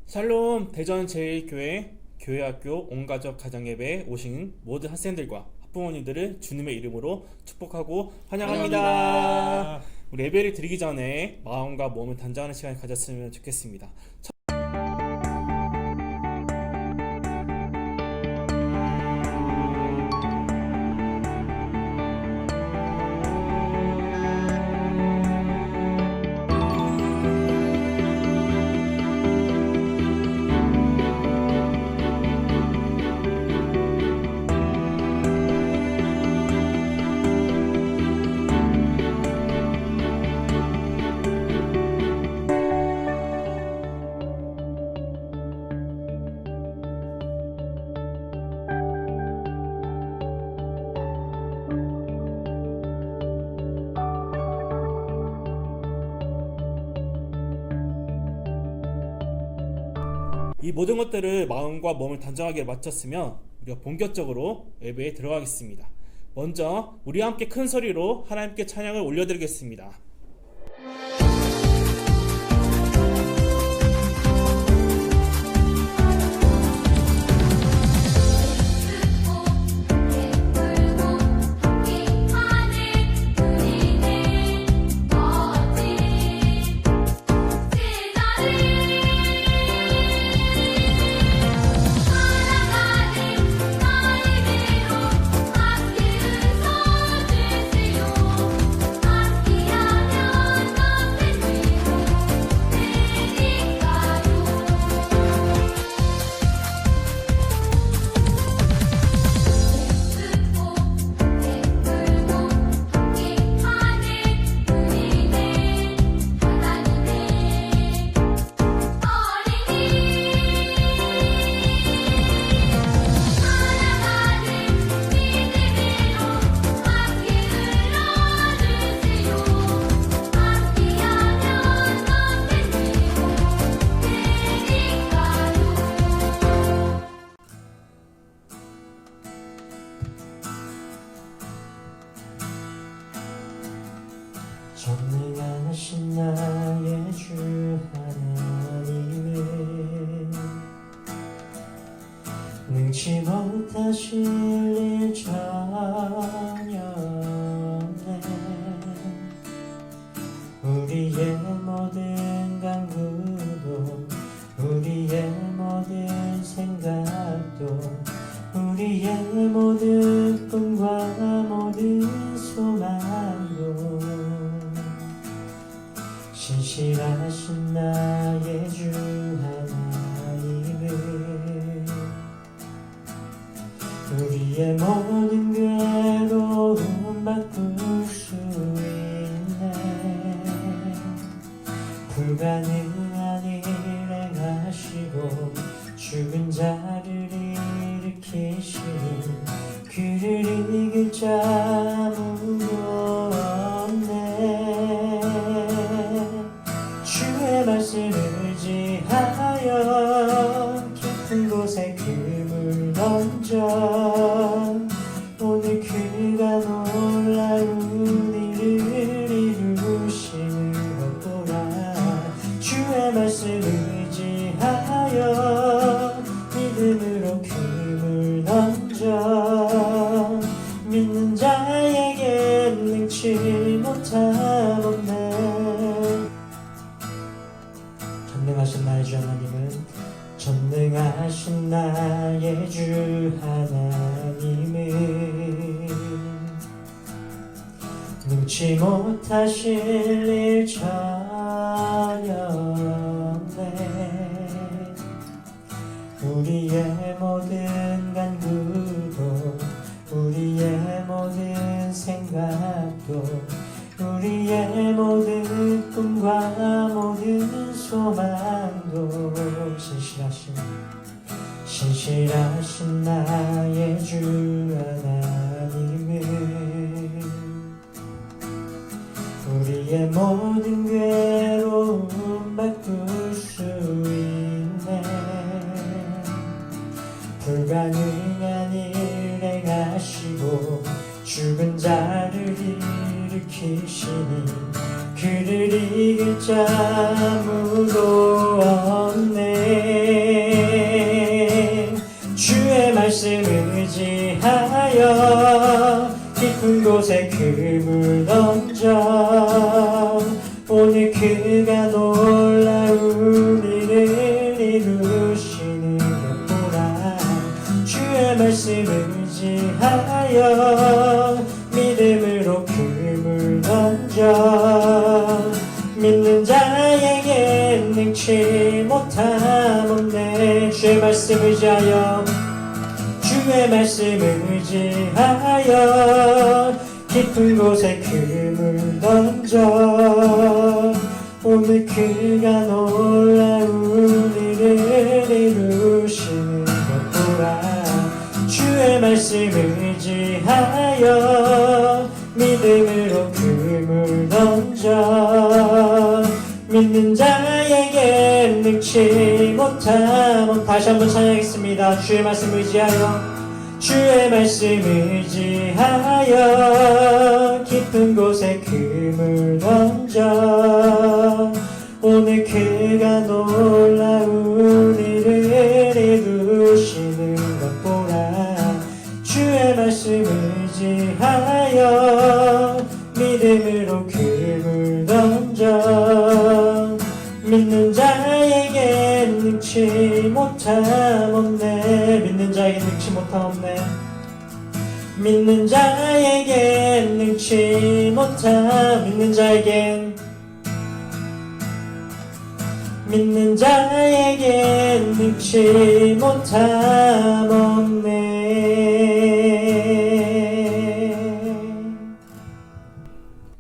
샬롬 대전 제1교회 교회학교 온가족 가정예배에 오신 모든 학생들과 학부모님들을 주님의 이름으로 축복하고 환영합니다. 우리 예배를 드리기 전에 마음과 몸을 단장하는 시간을 가졌으면 좋겠습니다. 이 모든 것들을 마음과 몸을 단정하게 마쳤으면 우리가 본격적으로 예배에 들어가겠습니다. 먼저 우리와 함께 큰 소리로 하나님께 찬양을 올려드리겠습니다. 전능하신 나의 주 하나님은 능치 못하실 일 전혀 없네. 우리의 모든 간구도 우리의 모든 생각도 우리의 모든 꿈과 모든 소망도 신실하신 나의 주 하나님은 우리의 모든 괴로움 바꿀 수 있네. 불가능한 일 행하시고 죽은 자를 일으키시니 그를 이길 자 아무도 없네. 주의 말씀을 의지하여 깊은 곳에 금을 던져 오늘 그가 놀라운 일을 이루시는 것 보라. 주의 말씀을 의지하여 믿음으로 금을 던져 믿는 자에게 능치 못함 없네. 전능하신 나의 주 하나님은 전능하신 나의 주 하나님은 능치 못하실 일 전혀 없네. 우리의 모든 간구도 우리의 모든 생각도 우리의 모든 꿈과 모든 소망도 신실하신 나의 주 하나님은 우리의 모든 괴로움 바꿀 수 있네. 불가능한 일 행하시고 죽은 자를 일으키시니 그를 이길 자 아무도 없네. 던져 오늘 그가 놀라운 일을 이루시는 것 보라. 주의 말씀을 의지하여 믿음으로 그물 던져 믿는 자에게 능치 못함 없네. 주의 말씀 의지하여 주의 말씀을 의지하여 깊은 곳에 그물 던져 오늘 그가 놀라운 일을 이루시는 것 보라. 주의 말씀을 의지하여 믿음으로 그물 던져 믿는 자에게 능치 못함. 다시 한번 찬양하겠습니다. 주의 말씀 의지하여 주의 말씀 의지하여 깊은 곳에 그물 던져 오늘 그가 놀라운 일을 이루시는 것 보라. 주의 말씀 의지하여 믿음으로 그물 던져 믿는 자에게 능치 못함 없네. 믿는 자에게 능치 못함 없네. 믿는 자에게 능치 못함 믿는 자에게 능치 못함 없네.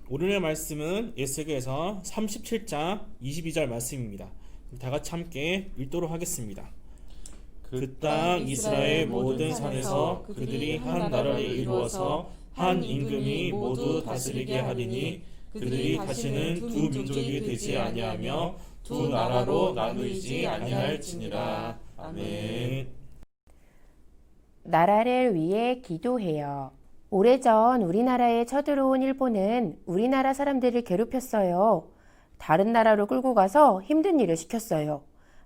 오늘의 말씀은 에스겔서 37장 22절 말씀입니다. 다 같이 함께 읽도록 하겠습니다. 그 땅 이스라엘 모든 산에서 그들이 한 나라를 이루어서 한 임금이 모두 다스리게 하리니 그들이 다시는 두 민족이 되지 아니하며 두 나라로 나누이지 아니할지니라. 아멘. 나라를 위해 기도해요. 오래전 우리나라에 쳐들어온 일본은 우리나라 사람들을 괴롭혔어요. 다른 나라로 끌고 가서 힘든 일을 시켰어요.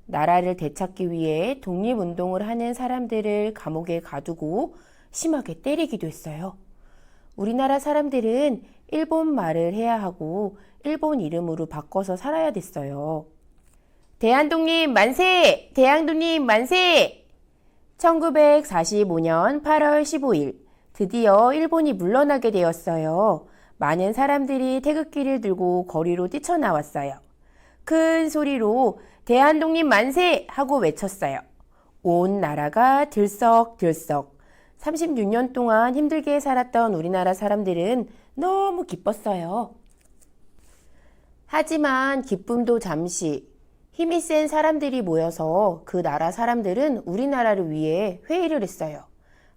나라를 되찾기 위해 독립운동을 하는 사람들을 감옥에 가두고 심하게 때리기도 했어요. 우리나라 사람들은 일본 말을 해야 하고 일본 이름으로 바꿔서 살아야 됐어요. 대한독립 만세! 대한독립 만세! 1945년 8월 15일 드디어 일본이 물러나게 되었어요. 많은 사람들이 태극기를 들고 거리로 뛰쳐나왔어요. 큰 소리로 대한독립 만세! 하고 외쳤어요. 온 나라가 들썩들썩. 36년 동안 힘들게 살았던 우리나라 사람들은 너무 기뻤어요. 하지만 기쁨도 잠시. 힘이 센 사람들이 모여서 그 나라 사람들은 우리나라를 위해 회의를 했어요.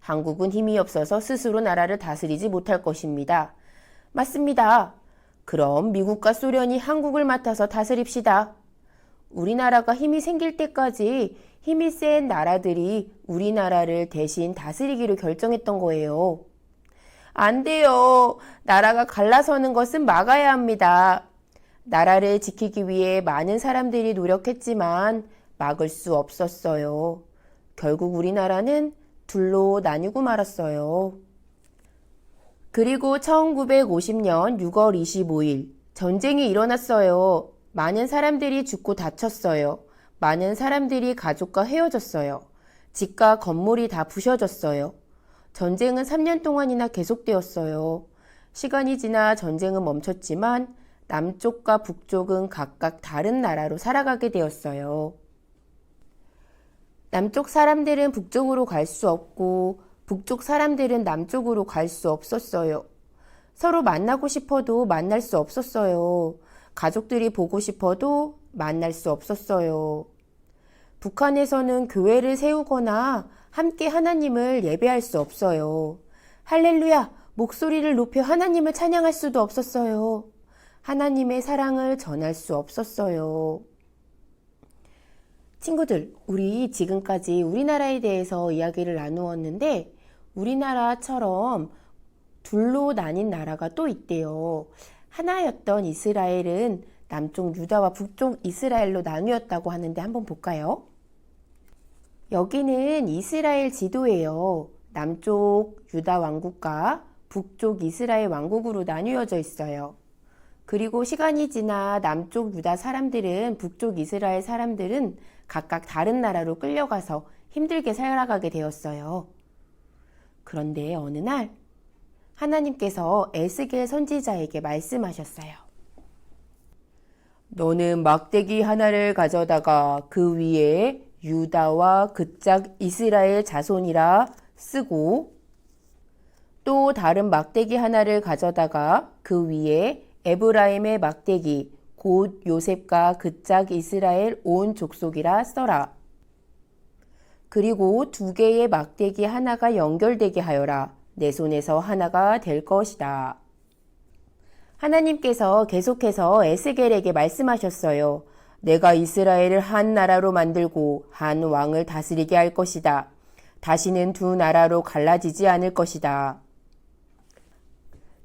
한국은 힘이 없어서 스스로 나라를 다스리지 못할 것입니다. 맞습니다. 그럼 미국과 소련이 한국을 맡아서 다스립시다. 우리나라가 힘이 생길 때까지 힘이 센 나라들이 우리나라를 대신 다스리기로 결정했던 거예요. 안 돼요. 나라가 갈라서는 것은 막아야 합니다. 나라를 지키기 위해 많은 사람들이 노력했지만 막을 수 없었어요. 결국 우리나라는 둘로 나뉘고 말았어요. 그리고 1950년 6월 25일 전쟁이 일어났어요. 많은 사람들이 죽고 다쳤어요. 많은 사람들이 가족과 헤어졌어요. 집과 건물이 다 부셔졌어요. 전쟁은 3년 동안이나 계속되었어요. 시간이 지나 전쟁은 멈췄지만 남쪽과 북쪽은 각각 다른 나라로 살아가게 되었어요. 남쪽 사람들은 북쪽으로 갈 수 없고 북쪽 사람들은 남쪽으로 갈 수 없었어요. 서로 만나고 싶어도 만날 수 없었어요. 가족들이 보고 싶어도 만날 수 없었어요. 북한에서는 교회를 세우거나 함께 하나님을 예배할 수 없어요. 할렐루야! 목소리를 높여 하나님을 찬양할 수도 없었어요. 하나님의 사랑을 전할 수 없었어요. 친구들, 우리 지금까지 우리나라에 대해서 이야기를 나누었는데 우리나라처럼 둘로 나뉜 나라가 또 있대요. 하나였던 이스라엘은 남쪽 유다와 북쪽 이스라엘로 나뉘었다고 하는데 한번 볼까요? 여기는 이스라엘 지도예요. 남쪽 유다 왕국과 북쪽 이스라엘 왕국으로 나뉘어져 있어요. 그리고 시간이 지나 남쪽 유다 사람들은 북쪽 이스라엘 사람들은 각각 다른 나라로 끌려가서 힘들게 살아가게 되었어요. 그런데 어느 날 하나님께서 에스겔 선지자에게 말씀하셨어요. 너는 막대기 하나를 가져다가 그 위에 유다와 그짝 이스라엘 자손이라 쓰고 또 다른 막대기 하나를 가져다가 그 위에 에브라임의 막대기 곧 요셉과 그짝 이스라엘 온 족속이라 써라. 그리고 두 개의 막대기 하나가 연결되게 하여라. 내 손에서 하나가 될 것이다. 하나님께서 계속해서 에스겔에게 말씀하셨어요. 내가 이스라엘을 한 나라로 만들고 한 왕을 다스리게 할 것이다. 다시는 두 나라로 갈라지지 않을 것이다.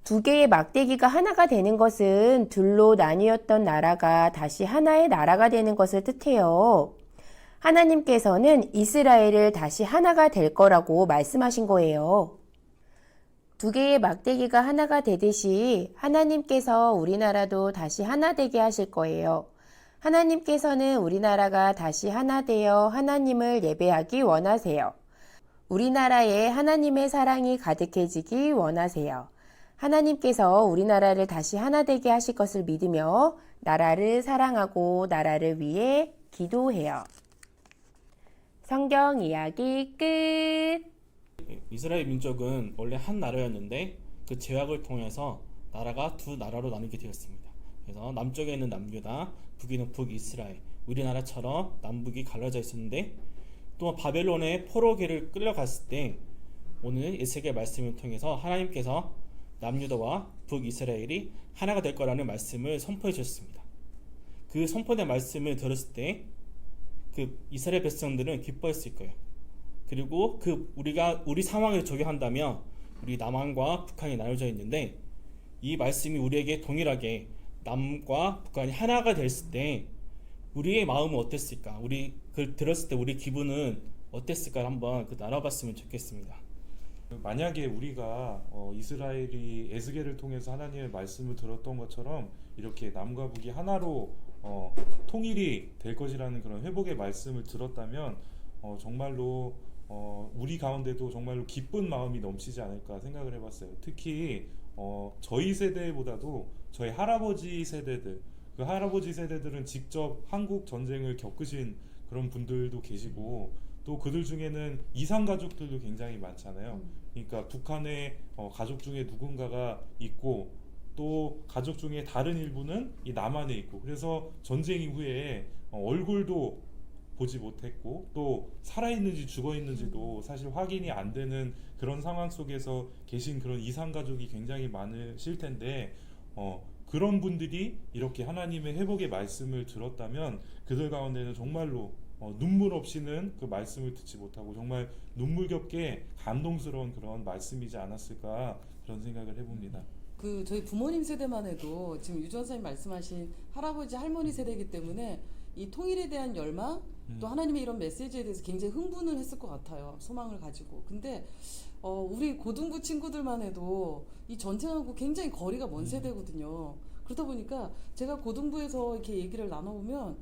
두 개의 막대기가 하나가 되는 것은 둘로 나뉘었던 나라가 다시 하나의 나라가 되는 것을 뜻해요. 하나님께서는 이스라엘을 다시 하나가 될 거라고 말씀하신 거예요. 두 개의 막대기가 하나가 되듯이 하나님께서 우리나라도 다시 하나 되게 하실 거예요. 하나님께서는 우리나라가 다시 하나 되어 하나님을 예배하기 원하세요. 우리나라에 하나님의 사랑이 가득해지기 원하세요. 하나님께서 우리나라를 다시 하나 되게 하실 것을 믿으며 나라를 사랑하고 나라를 위해 기도해요. 성경 이야기 끝. 이스라엘 민족은 원래 한 나라였는데 그 제약을 통해서 나라가 두 나라로 나뉘게 되었습니다. 그래서 남쪽에 있는 남유다, 북에 있는 북이스라엘, 우리나라처럼 남북이 갈라져 있었는데 또 바벨론의 포로기를 끌려갔을 때 오늘 에스겔 말씀을 통해서 하나님께서 남유다와 북이스라엘이 하나가 될 거라는 말씀을 선포해 주셨습니다. 그 선포된 말씀을 들었을 때 그 이스라엘 백성들은 기뻐했을 거예요. 그리고 우리 상황을 적용한다면 우리 남한과 북한이 나눠져 있는데 이 말씀이 우리에게 동일하게 남과 북한이 하나가 됐을 때 우리의 마음은 어땠을까? 우리 그걸 들었을 때 우리 기분은 어땠을까? 한번 알아봤으면 좋겠습니다. 만약에 우리가 이스라엘이 에스겔을 통해서 하나님의 말씀을 들었던 것처럼 이렇게 남과 북이 하나로 통일이 될 것이라는 그런 회복의 말씀을 들었다면 정말로 우리 가운데도 정말로 기쁜 마음이 넘치지 않을까 생각을 해봤어요. 특히 저희 세대보다도 저희 할아버지 세대들, 그 할아버지 세대들은 직접 한국 전쟁을 겪으신 그런 분들도 계시고 또 그들 중에는 이산 가족들도 굉장히 많잖아요. 그러니까 북한에 가족 중에 누군가가 있고 또 가족 중에 다른 일부는 이 남한에 있고 그래서 전쟁 이후에 얼굴도 보지 못했고 또 살아있는지 죽어있는지도 사실 확인이 안 되는 그런 상황 속에서 계신 그런 이산 가족이 굉장히 많으실 텐데 그런 분들이 이렇게 하나님의 회복의 말씀을 들었다면 그들 가운데는 정말로 눈물 없이는 그 말씀을 듣지 못하고 정말 눈물겹게 감동스러운 그런 말씀이지 않았을까 그런 생각을 해봅니다. 저희 부모님 세대만 해도 지금 유 전사님 말씀하신 할아버지 할머니 세대이기 때문에 이 통일에 대한 열망 또 하나님의 이런 메시지에 대해서 굉장히 흥분을 했을 것 같아요. 소망을 가지고. 근데 우리 고등부 친구들만 해도 이 전쟁하고 굉장히 거리가 먼 세대거든요. 그러다 보니까 제가 고등부에서 이렇게 얘기를 나눠보면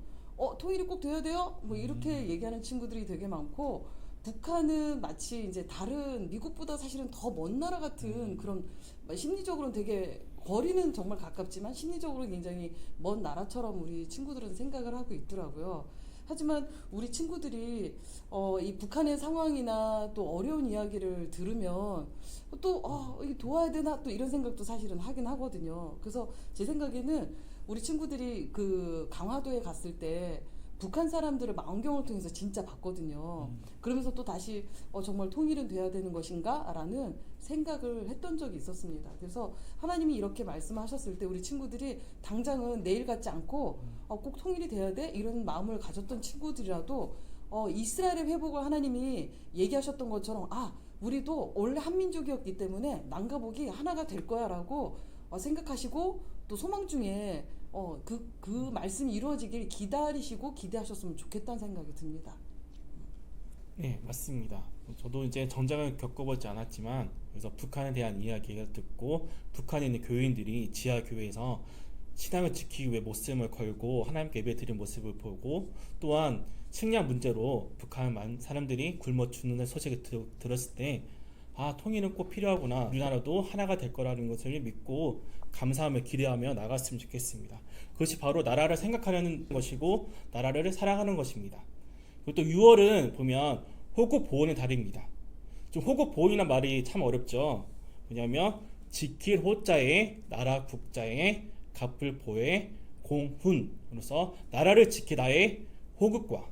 통일이 꼭 돼야 돼요? 뭐 이렇게 얘기하는 친구들이 되게 많고 북한은 마치 이제 다른 미국보다 사실은 더 먼 나라 같은 그런 심리적으로는 되게 거리는 정말 가깝지만 심리적으로 굉장히 먼 나라처럼 우리 친구들은 생각을 하고 있더라고요. 하지만 우리 친구들이 이 북한의 상황이나 또 어려운 이야기를 들으면 또 이게 도와야 되나 또 이런 생각도 사실은 하긴 하거든요. 그래서 제 생각에는 우리 친구들이 그 강화도에 갔을 때 북한 사람들을 망원경을 통해서 진짜 봤거든요. 그러면서 또 다시 정말 통일은 돼야 되는 것인가? 라는 생각을 했던 적이 있었습니다. 그래서 하나님이 이렇게 말씀하셨을 때 우리 친구들이 당장은 내일 같지 않고 꼭 통일이 돼야 돼? 이런 마음을 가졌던 친구들이라도 이스라엘의 회복을 하나님이 얘기하셨던 것처럼 우리도 원래 한민족이었기 때문에 남과 북이 하나가 될 거야 라고 생각하시고 또 소망 중에 그 말씀이 이루어지길 기다리시고 기대하셨으면 좋겠다는 생각이 듭니다. 네, 맞습니다. 저도 이제 전장을 겪어보지 않았지만 그래서 북한에 대한 이야기를 듣고 북한에 있는 교인들이 지하 교회에서 신앙을 지키기 위해 목숨을 걸고 하나님께 예배드린 모습을 보고 또한 식량 문제로 북한 사람들이 굶어 죽는 소식을 들었을 때 통일은 꼭 필요하구나. 우리나라도 하나가 될 거라는 것을 믿고 감사하며 기대하며 나갔으면 좋겠습니다. 그것이 바로 나라를 생각하려는 것이고 나라를 사랑하는 것입니다. 그리고 또 6월은 보면 호국 보훈의 달입니다. 좀 호국 보훈이란 말이 참 어렵죠. 왜냐하면 지킬 호자에 나라 국자에 갚을 보에 공훈으로서 나라를 지키다의 호국과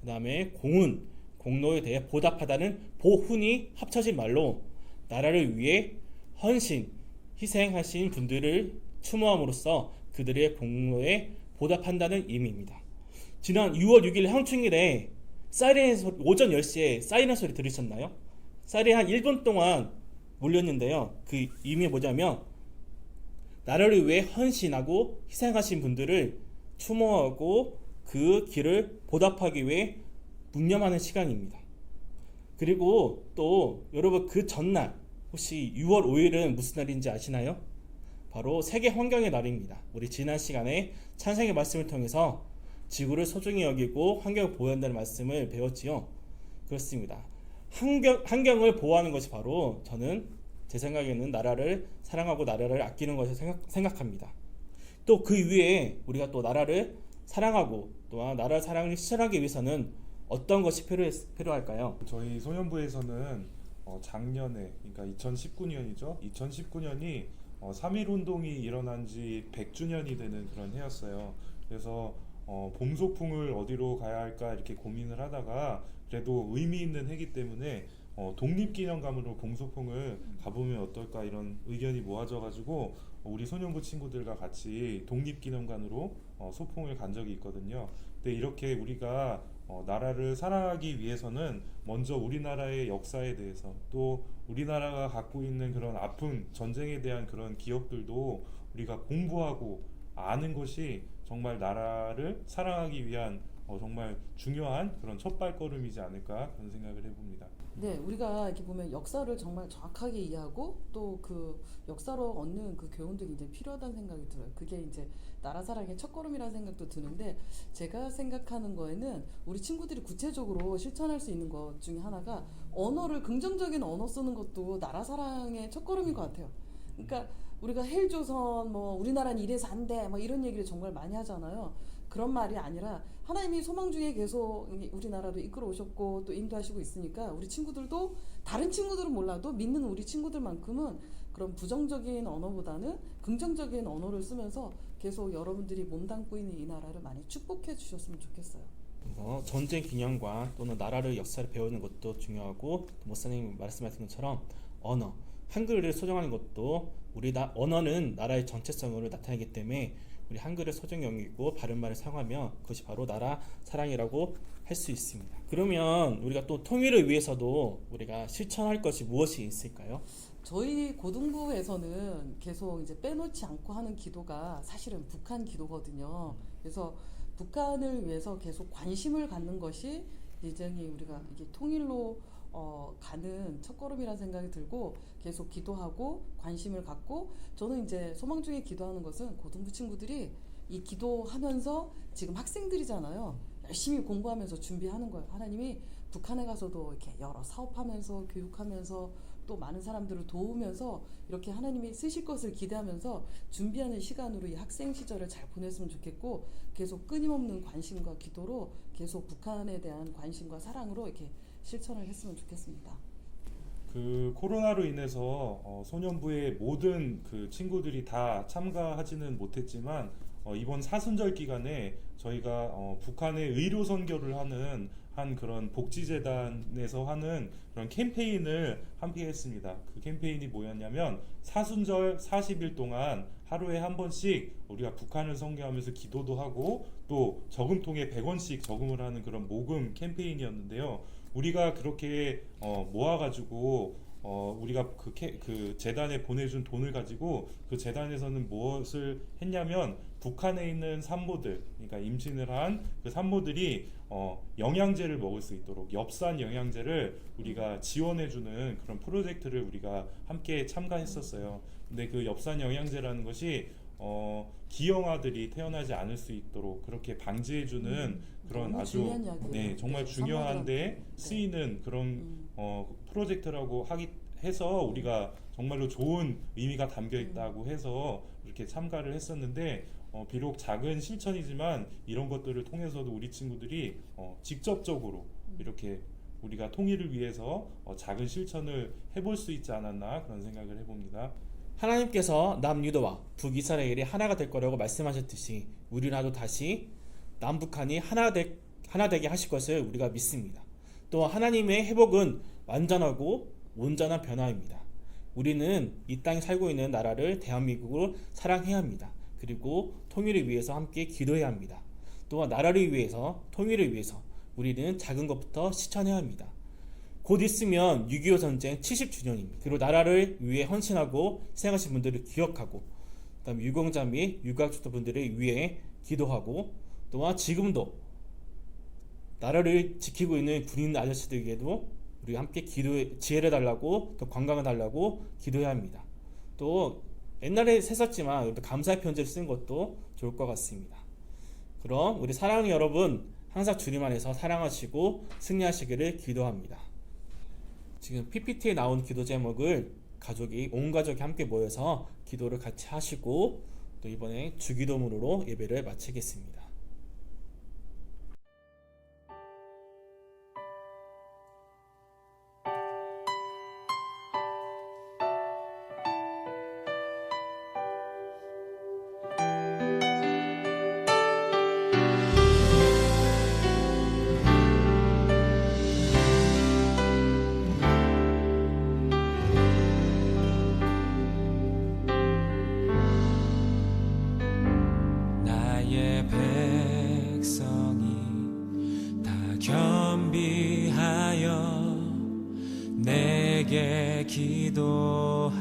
그 다음에 공훈 공로에 대해 보답하다는 보훈이 합쳐진 말로 나라를 위해 헌신 희생하신 분들을 추모함으로써 그들의 공로에 보답한다는 의미입니다. 지난 6월 6일 향충일에 사이렌 소리, 오전 10시에 사이렌 소리 들으셨나요? 사이렌 한 1분 동안 울렸는데요. 그 의미가 뭐냐면 나라를 위해 헌신하고 희생하신 분들을 추모하고 그 길을 보답하기 위해 묵념하는 시간입니다. 그리고 또 여러분 그 전날 혹시 6월 5일은 무슨 날인지 아시나요? 바로 세계 환경의 날입니다. 우리 지난 시간에 찬송의 말씀을 통해서 지구를 소중히 여기고 환경을 보호한다는 말씀을 배웠지요. 그렇습니다. 환경을 보호하는 것이 바로 저는 제 생각에는 나라를 사랑하고 나라를 아끼는 것을 생각합니다. 또 그 위에 우리가 또 나라를 사랑하고 또한 나라 사랑을 실천하기 위해서는 어떤 것이 필요할까요? 저희 소년부에서는 작년에 그러니까 2019년이죠. 2019년이 3.1 운동이 일어난 지 100주년이 되는 그런 해였어요. 그래서 봄소풍을 어디로 가야 할까 이렇게 고민을 하다가 그래도 의미 있는 해기 때문에 독립기념관으로 봄소풍을 가보면 어떨까 이런 의견이 모아져 가지고 우리 소년부 친구들과 같이 독립기념관으로 소풍을 간 적이 있거든요. 근데 이렇게 우리가 나라를 사랑하기 위해서는 먼저 우리나라의 역사에 대해서 또 우리나라가 갖고 있는 그런 아픈 전쟁에 대한 그런 기억들도 우리가 공부하고 아는 것이 정말 나라를 사랑하기 위한 정말 중요한 그런 첫발걸음이지 않을까 그런 생각을 해봅니다. 네, 우리가 이렇게 보면 역사를 정말 정확하게 이해하고 또 그 역사로 얻는 그 교훈들이 이제 필요하다는 생각이 들어요. 그게 이제 나라 사랑의 첫걸음이라는 생각도 드는데 제가 생각하는 거에는 우리 친구들이 구체적으로 실천할 수 있는 것 중에 하나가 언어를 긍정적인 언어 쓰는 것도 나라 사랑의 첫걸음인 것 같아요. 그러니까 우리가 헬조선 뭐 우리나라는 이래서 안 돼 막 이런 얘기를 정말 많이 하잖아요. 그런 말이 아니라 하나님이 소망 중에 계속 우리나라도 이끌어 오셨고 또 인도하시고 있으니까 우리 친구들도 다른 친구들은 몰라도 믿는 우리 친구들만큼은 그런 부정적인 언어보다는 긍정적인 언어를 쓰면서 계속 여러분들이 몸담고 있는 이 나라를 많이 축복해 주셨으면 좋겠어요. 전쟁 기념관 또는 나라를 역사를 배우는 것도 중요하고 목사님 말씀하신 것처럼 언어 한글을 소중하는 것도 언어는 나라의 정체성을 나타내기 때문에 우리 한글을 소중히 여기고 바른말을 사용하면 그것이 바로 나라 사랑이라고 할 수 있습니다. 그러면 우리가 또 통일을 위해서도 우리가 실천할 것이 무엇이 있을까요? 저희 고등부에서는 계속 이제 빼놓지 않고 하는 기도가 사실은 북한 기도거든요. 그래서 북한을 위해서 계속 관심을 갖는 것이 예정이 우리가 이게 통일로 가는 첫걸음이라는 생각이 들고 계속 기도하고 관심을 갖고 저는 이제 소망 중에 기도하는 것은 고등부 친구들이 이 기도하면서 지금 학생들이잖아요. 열심히 공부하면서 준비하는 거예요. 하나님이 북한에 가서도 이렇게 여러 사업하면서 교육하면서 또 많은 사람들을 도우면서 이렇게 하나님이 쓰실 것을 기대하면서 준비하는 시간으로 이 학생 시절을 잘 보냈으면 좋겠고 계속 끊임없는 관심과 기도로 계속 북한에 대한 관심과 사랑으로 이렇게 실천을 했으면 좋겠습니다. 그 코로나로 인해서 소년부의 모든 그 친구들이 다 참가하지는 못했지만 이번 사순절 기간에 저희가 북한의 의료 선교를 하는 한 그런 복지재단에서 하는 그런 캠페인을 함께 했습니다. 그 캠페인이 뭐였냐면 사순절 40일 동안 하루에 한 번씩 우리가 북한을 선교하면서 기도도 하고 또 저금통에 100원씩 저금을 하는 그런 모금 캠페인이었는데요. 우리가 그렇게 모아가지고 우리가 그 재단에 보내준 돈을 가지고 그 재단에서는 무엇을 했냐면 북한에 있는 산모들, 그러니까 임신을 한 그 산모들이 영양제를 먹을 수 있도록 엽산 영양제를 우리가 지원해주는 그런 프로젝트를 우리가 함께 참가했었어요. 근데 그 엽산 영양제라는 것이 기형아들이 태어나지 않을 수 있도록 그렇게 방지해주는 그런 너무 아주 중요한 이야기예요. 네, 정말 네, 중요한데 산모들한테. 쓰이는 그런 프로젝트라고 해서 우리가 정말로 좋은 의미가 담겨 있다고 해서 이렇게 참가를 했었는데 비록 작은 실천이지만 이런 것들을 통해서도 우리 친구들이 직접적으로 이렇게 우리가 통일을 위해서 작은 실천을 해볼 수 있지 않았나 그런 생각을 해봅니다. 하나님께서 남유다와 북이스라엘이 하나가 될 거라고 말씀하셨듯이 우리나라도 다시 남북한이 하나 되게 하실 것을 우리가 믿습니다. 또 하나님의 회복은 완전하고 온전한 변화입니다. 우리는 이 땅에 살고 있는 나라를 대한민국을 사랑해야 합니다. 그리고 통일을 위해서 함께 기도해야 합니다. 또한 나라를 위해서, 통일을 위해서 우리는 작은 것부터 실천해야 합니다. 곧 있으면 6.25 전쟁 70주년입니다. 그리고 나라를 위해 헌신하고 희생하신 분들을 기억하고, 그다음 유공자 및 유가족들 분들을 위해 기도하고, 또한 지금도 나라를 지키고 있는 군인 아저씨들에게도 우리 함께 지혜를 달라고, 또 건강을 달라고 기도해야 합니다. 또 옛날에 했었지만 감사의 편지를 쓰는 것도 좋을 것 같습니다. 그럼 우리 사랑하는 여러분, 항상 주님 안에서 사랑하시고 승리하시기를 기도합니다. 지금 PPT에 나온 기도 제목을 온 가족이 함께 모여서 기도를 같이 하시고, 또 이번에 주기도문으로 예배를 마치겠습니다. 나의 백성이 다 겸비하여 내게 기도하며